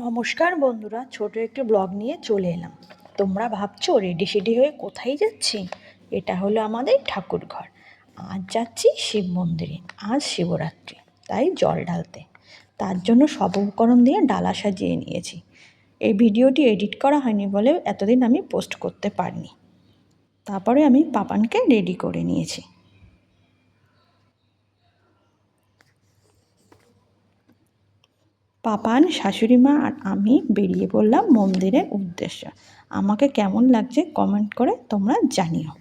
নমস্কার বন্ধুরা, ছোট একটি ব্লগ নিয়ে চলে এলাম। তোমরা ভাবছো রেডি সেডি হয়ে কোথায় যাচ্ছি? এটা হলো আমাদের ঠাকুর ঘর। আজ যাচ্ছি শিব মন্দিরে। আজ শিবরাত্রি, তাই জল ঢালতে। তার জন্য সব উপকরণ দিয়ে ডালা সাজিয়ে নিয়েছি। এই ভিডিওটি এডিট করা হয়নি বলে এতদিন আমি পোস্ট করতে পারিনি। তারপরে আমি পাপানকে রেডি করে নিয়েছি। পাপান, শাশুড়ি মা আর আমি বেরিয়ে পড়লাম মন্দিরের উদ্দেশ্যে। আমাকে কেমন লাগছে কমেন্ট করে তোমরা জানিও।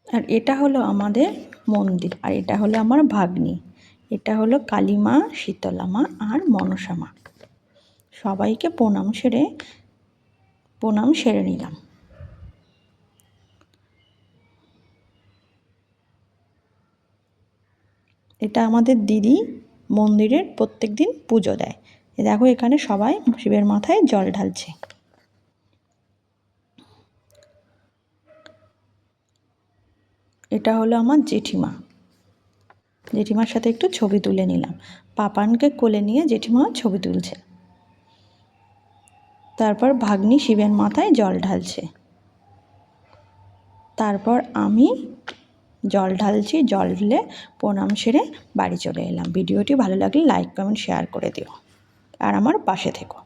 আর এটা হলো আমাদের মন্দির, আর এটা হলো আমার ভাগ্নি। এটা হলো কালীমা, শীতলা মা আর মনসা মা। সবাইকে প্রণাম সেরে নিলাম। এটা আমাদের দিদি মন্দিরের প্রত্যেক দিন পুজো দেয়। দেখো এখানে সবাই শিবের মাথায় জল ঢালছে। এটা হলো আমার জেঠিমা। জেঠিমার সাথে একটু ছবি তুলে নিলাম। পাপানকে কোলে নিয়ে জেঠিমা ছবি তুলছে। তারপর ভাগ্নি শিবের মাথায় জল ঢালছে। তারপর আমি জল ঢালছি। জল ঢেলে প্রণাম সেরে বাড়ি চলে এলাম। ভিডিওটি ভালো লাগলে লাইক কমেন্ট শেয়ার করে দিও আর আমার পাশে থেকো।